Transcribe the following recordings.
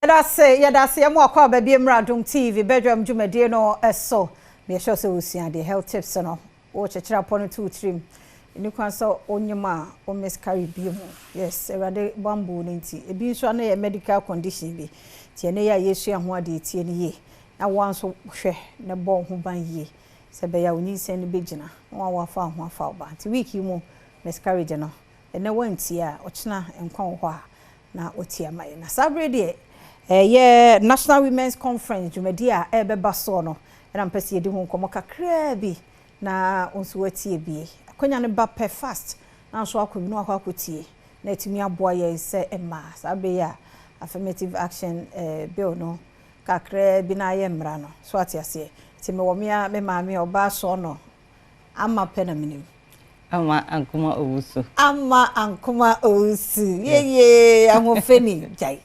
That's say mo akwa ba bi Adom TV Badwam dwumade no eso me sure say usua the health tips no wo chechira pon 2 3 ni kwan so onyema o miscarry bi mu yes erade bambo nti ebi nso na medical condition bi tie ne ya yesu ho ade tie ne ye na wan so hwe ne bo ho ban ye se be ya oni se ne begina wan wa fa ho afa ba ti week mu miscarriage no ene wanti a ochina enkwan ho a na otia mai na sabre de National Women's Conference dwumadi a ebeba so no na mpese yedi ho nkomo kakra bi na onso watie bi akonya ne ba per fast na so akobi no akotie na etimi aboa ye se emma sabe ya affirmative action bill no kakra bi na ye mra no so atiase timi wo me maame oba so no ama pena minim Ama ankuma owusu. Ama ankuma owusu. Ye amofeni. Jai.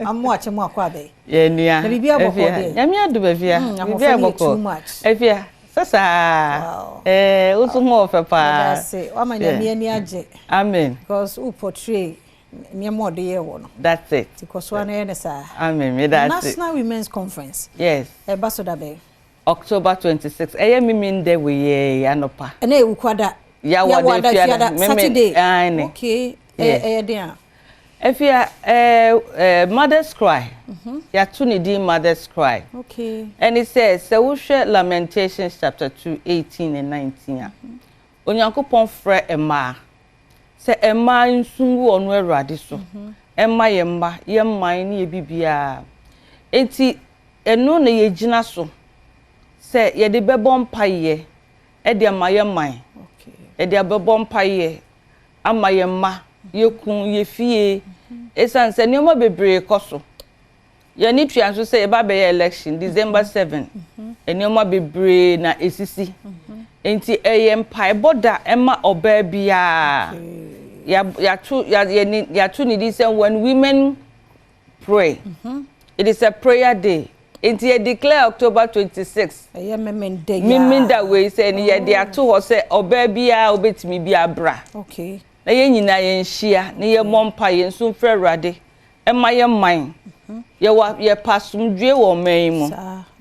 Amu achemu akwa be. Ye nia. Na bibia boko de. Nyame adu bibia. Bibia boko. Efia. Sasa. Wow. Usu mo fepa. That's it. Wa nyame ani age. Amen. Because who portray nyame ode ye wo no. That's it. Because one na sa. Amen. Me that's it. National Women's Conference. Yes. Basoda be. October 26. Miminde we ye anopa. Ene ukwada. Ya wada Saturday. Okay. There. Efia Mother's Cry. Ya tuni di Mother's Cry. Okay. And it says, so we share Lamentations chapter 2, 18 and 19. Onyankopon frɛ Emma. Se Emma nsungu onu Awurade so. Emma yemma, yemman ne bibia. Enti eno na yegyina so. Se ye de bebɔ mpaye. E de ama yemman. E de bebɔ mpaye. Ama yemma, yekun yefie. Esan se nneoma bebree koso. Ye ni twa so se e ba be election December 7. Nneoma bebree na esisi. Enti mpae boda ema oba bia. Ya tu ni this when women pray. It is a prayer day. Enti ye declare October 26. Memenda we say ni ye de ato ho say oba bia obetimi bia bra. Okay. Na ye nyina ye nhia na ye mompa ye nso mfra Awurade. Ema ye man. Ye pasumdwe wo man mu.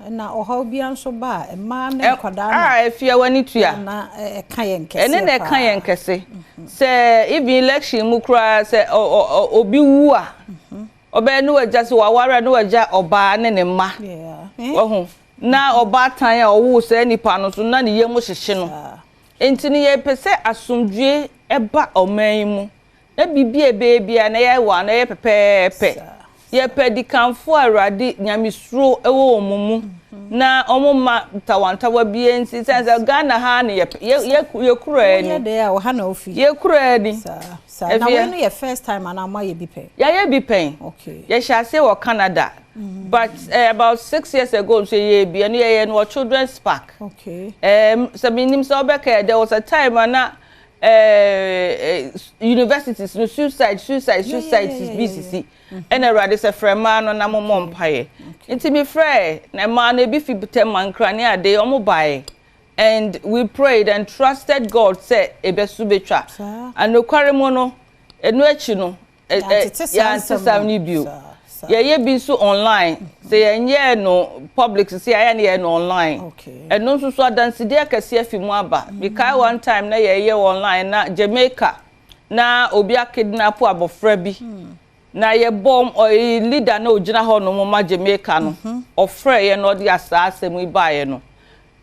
Na oha bia nso ba ema na kwada na. Efia wani tua. Na ka ye nkese. Ene na ka ye nkese. Se even election mu kra se obi wu a. Oba no waja se wawara no waja oba ne ne ma. Wo na oba tan a owu se nipa no so na ne yemu hyehye no. Enti ne ye pese asumdwe eba oman mu. Na bibie bebia na ye wa na ye pepepe. Ye pedi kanfo Awurade nyamesuro ewo omumu. Na omuma tawantawa bie nsi sense Ghana ha ne ye kura ni. Ye de a ha na ofi. Ye kura ni. Na we no ye first time and am ye bi pen. Ye bi pen. Okay. Ye shall say wa Canada. But about 6 years ago so ye bi and ye no children's park. Okay. So minim so obeka there was a time na universities no suicide is BCC. And Awurade se frema no na momom mpaye. Nti mi frɛ na ma na bi fi butem krane ade omo bae. And we prayed and trusted God say ebesu betwa. And nokware mo no enu achi no ya antisam ni bio. Ye bi so online. Say enye no public say ya na ye no online. Okay. And no so adanse de akase afimu aba. Because one time na ye online na Jamaica na obi akidnap abofra bi. Na ye bomb or leader na ogina ho no ma Jamaica no. Ofre ye no de asasem ibaye no.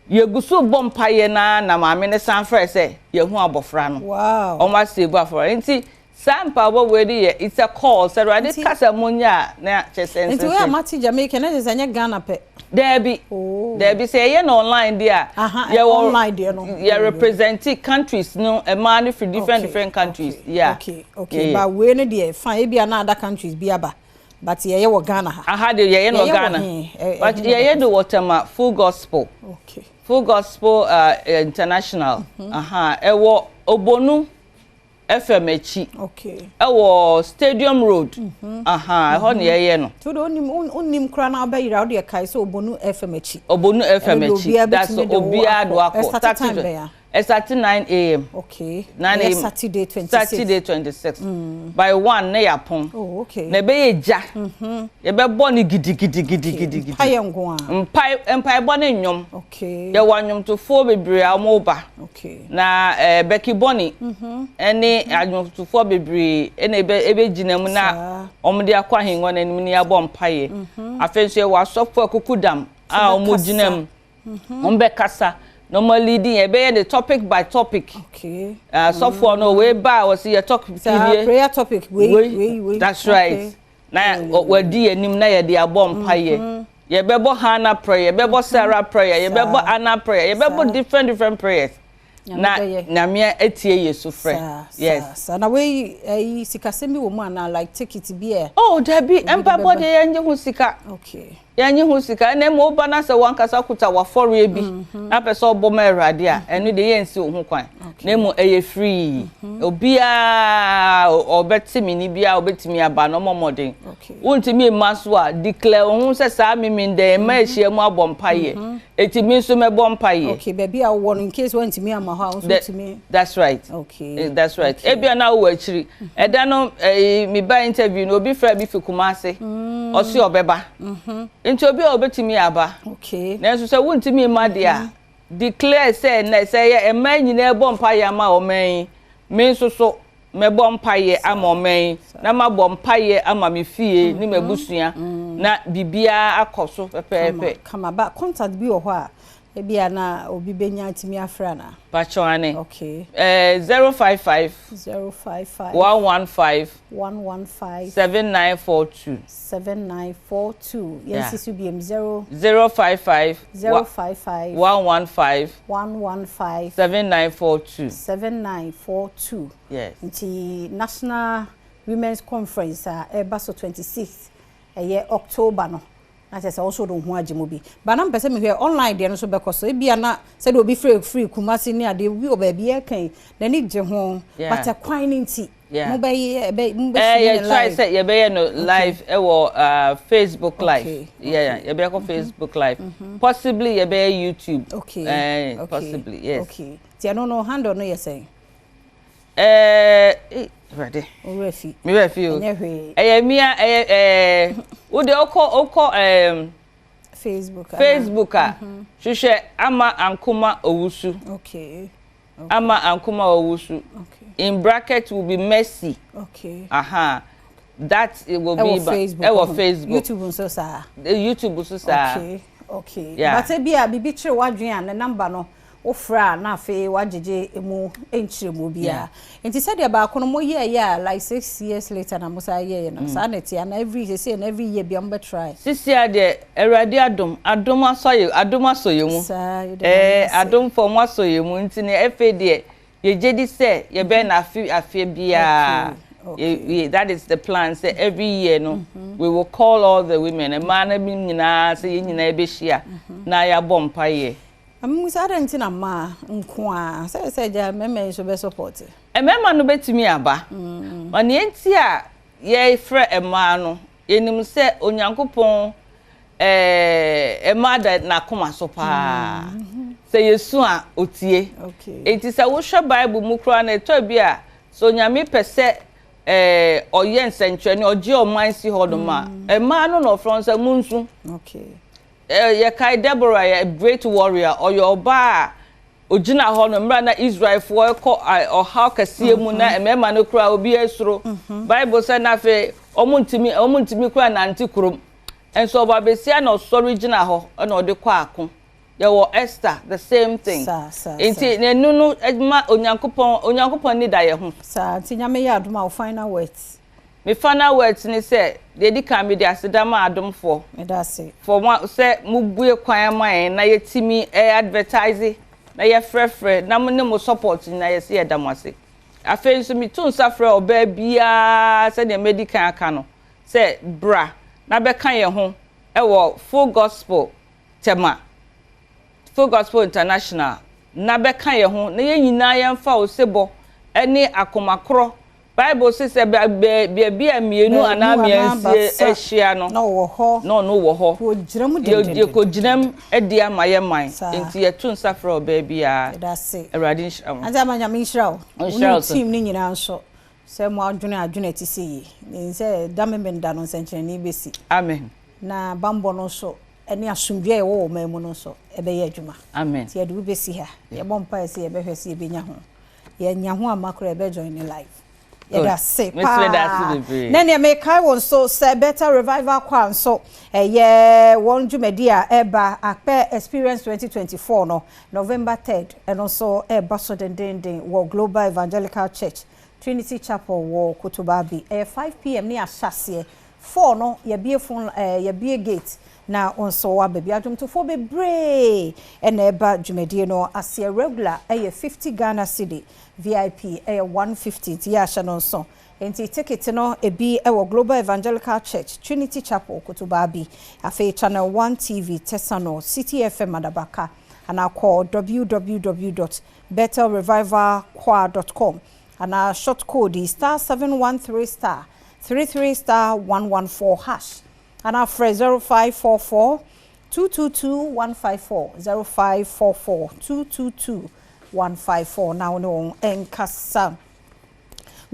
Ye gusu bomb paye na maame ne san frɛ sɛ ye hu abofra no. Wow. O ma save afra. Nti sampa bo we dey it's a call. So Awurade kasa munya na chesense. Nti we amati Jamaica na ze nya Ghana pe. There be say ye no online there. Ye online there no. Ye represent countries no a man from different countries. Okay. Yeah. Okay. But we no there fine be na other countries be aba. But ye wo Ghana ha. Aha de ye no Ghana. But ye do whatever full gospel. Okay. Full Gospel International. Ewo Obonu FM echi. Okay. Ewo Stadium Road. Ho ne ye no. To do onim kra na abayira o de kai so Obonu FM echi. Obonu FM echi. That's Obia do akọ. It's at 9 a.m. Okay. 9 a.m. Saturday 26. Saturday 26. By 1 na yapon. Oh, okay. Na be eja. Ye be boni gidi. Paye ngo a. Mpai boni nyom. Okay. Ye wanyom to fo bebre amoba. Okay. Na Becky boni. Ene anyom to fo bebre ene ebe gina mu na omde akwa hengo na nim ni abo mpaye. Afenso ye wa sofo akukudam a omugina mu. Ombe kasa. Normally, the topic by topic. Okay. So for no way by was your talk prayer topic. Wait. That's right. Now, we're dear Nimna, dear bomb paye. Ye bebo Hannah prayer, bebo Sarah prayer, ye bebo Anna prayer, ye bebo different prayers. Na me etie yesu frɛ. Yes. Na we sikasemi wo mu na like take it be. Oh, there be empa body yenje hu sika. Okay. Yenje hu sika na mo ba na se wankasa kuta wa fore bi. Na pese obo ma Awurade a enu de yensi ho kwan. Na mo eye free. Obia obetimi ni bia obetimi aba no momoden. Wontimi maso a declare ho se sa miminde ma ehia mu abompaye. Etimi so me bompaye. Okay, baby I want in case wontimi ama ho to me. That's right. Okay. That's right. Ebia na wo achiri. Eda no me ba interview no obi fra bi fi Kumase. Osi obeba. Nti obi obetimi aba. Okay. Na so se wontimi ma dia. Declare say na say e man nyina bompaye ama o man. Me so me bompaye ama o man. Na ma bompaye ama me fie ni mabusua. Na bibia akoso pepepe. Kama ba contact bi wo ho a ebia na obi benya timi afra na. Pachoane. Okay. 055 115 7942. 7942. Yes, this will be 055 115 7942. 7942. Yes. The National Women's Conference Baso 26th October no. Na say also don ho agyemobi ba na mpese me hwe online de no so bekoso e bia na say do be free Kumasi ni ade wi oba bia kan na ni gye ho but a kwan nti mo be yeah try say ye be no live e wo Facebook live ye be ko Facebook live possibly ye be YouTube okay possibly yes okay ti no handle no ye say ready refi me refi o mia wo de oko Facebook a hwehwe ama ankoma owusu okay ama ankoma owusu okay in bracket will be mercy okay that it will be Facebook YouTube so sa YouTube so sa okay but e bia bibi kire wadwen an number no ofra na fe wajeje emu enchiremu bia enti said about kono mo year like 6 years later na musa year na sanity and every year bia mbe try sisia de Awurade adom asoye mu adom for mo asoye mu enti ne efe de ye jedi se ye be na afi bia that is the plan say every year no we will call all the women and man bi nyina say ye nyina ebe hia na ya bompaye Musa renti na ma nko a say ja meme so be support mema no betimi aba oni enti a ye frɛ ema no enim se onyankopon ema da na koma so pa se yesu a otie enti se wo hwɛ bible mu kura na eto bi a so nyame pese oye nsentwene oje omansi hodoma ema no no from se munsu ye kai Deborah a great warrior or your ba ogina ho no mra na Israel for ko or how kase mu na emema no kura obi esuro Bible say na fe omuntimi kura na antikrom enso oba besia na sorry gina ho na ode kwa ako ye wo Esther the same thing enti nenu no ma onyankopon ni da ye ho sa enti nyame ya adoma o final words me final words ni say they di kan me di asedama adomfo me da say for one say mubue kwan man na yetimi advertise na ye frefre na mo ne mo support na ye say edamase afen so mi tun safre oba bia say the medical aka no say bra na be kan ye ho e wo full gospel tema full gospel international na be kan ye ho na ye nyina ye mfa osebo ene akomakro Bible says be a mienu ana miensie ehia no no wo ho no wo ho wo ginam de ye ko ginam e dia maye man enti ye tun safra obabi a that's it erade nhira anja manya minhira o team ni nyina nso se mo adwene ti se yi se damemenda no senkyene ni besi amen na bambo no so eni asomdwe e wo mamu no so e be ye adwuma amen ti ade besi ha ye bompa se ye behwe se ye benya ho ye nya ho amakro e be join in life ye da se pa na ne me kai won so se better revival kwan so ye won dwumadi a eba akpe experience 2024 no November 3rd and also e baso den wo Global Evangelical Church Trinity Chapel wo Kotobabi 5 p.m. ni asase 4 no ye bie gate na onso wa baby Adom to for bebre and eba dwumadi no ase regular 50 Ghana cedi VIP 150 ya sha no so enti ticket no ebi wo Global Evangelical Church Trinity Chapel Kotobabi afi channel 1 TV Tesano City FM Madabaka and I call www.bethelrevivalchoir.com and our short code is *713 *33 *114# and our phrase 0544 222 154 0544 222 154 now no enkasa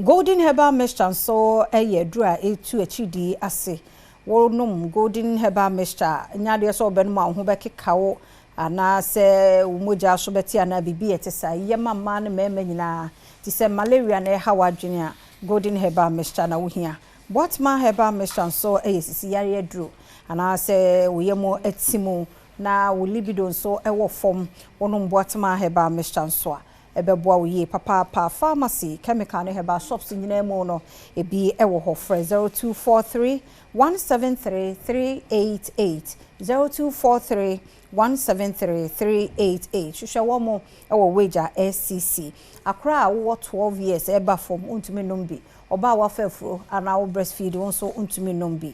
Golden Herbal Mixture so dura etu achidi ase wo nom Golden Herbal Mixture nyade so benuma ho bekekawo ana se umoja so beti ana bibi etesa yema ma ne mema nyina ti se malaria na ha wadwene a Golden Herbal Mixture na wo hia Badwam Herbal Mixture so sisi yare aduro ana se wo yemo etimu na wo libido so ewo fom wono Badwam Herbal Mixture so a ebeboa wo ye papa pharmacy chemical ne herbal shops nyina mu no ebi ewo ho frɛ 0243 173 388 0243 173 388 hwehwɛ wo mo ewo wager SCC akra wo 12 years eba fom untumi nombi oba wa fafuro ana wo breastfeed won so untumi nombi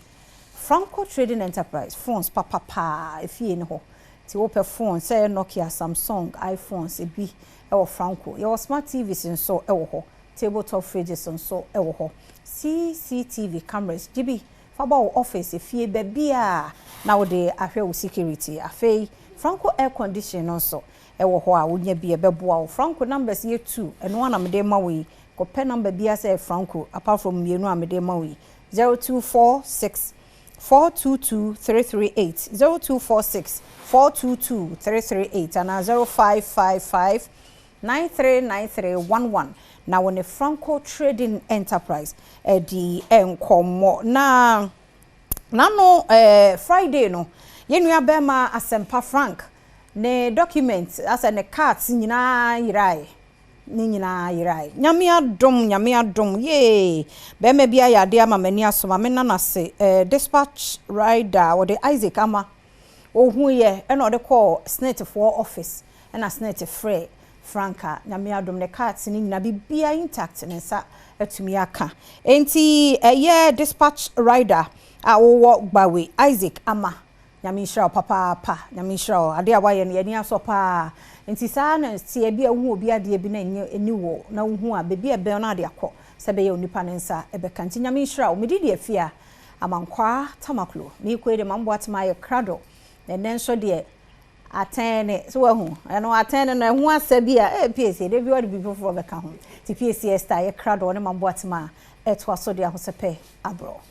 Franco Trading Enterprise phones papa efie ne ho ti wo pe phone say Nokia Samsung iPhones ebi ewo Franco your smart TVs nso ewo ho tabletop fridges nso ewo ho CCTV cameras GB faba wo office efie bebia na wo de ahwe wo security afei Franco air condition nso ewo ho a wonya bi ebeboa wo Franco numbers ye 2 eno na mede ma wo ko pe number bia say Franco apart from mienu a mede ma wo 0246 422 338 0246 422 338 and 0555 939311 na wone Franco Trading Enterprise di enkomo na no Friday no yenu abema asempa Frank ne document asa ne cards nyina yirai ni nyina yirai nyame adom ye be me bia ya de ama mani asoma me na se dispatch rider or the Isaac ama ohu ye e na de call snate for office e na snate free Franka nyame adom ne cards ni nyina bibia intact ne sa atumi aka enti ye dispatch rider a wo gbawe Isaac ama nyame hira papa nyame hira ade a waye ne yani aso pa enti sa na tie bia hu obi ade bi na eni wo na hu a bebi ebe na ade akọ se be ye onipa ne nsa ebe ka nti nyame hira o medidi afia amankwa tamaklo me kwede mambo atma ye krado enen so de atene so wahu eno atene na hu asabia PSA de bi wadi bi foforo be ka ho ti PSA star ye krado ne mambo atma eto aso de ahosepe abro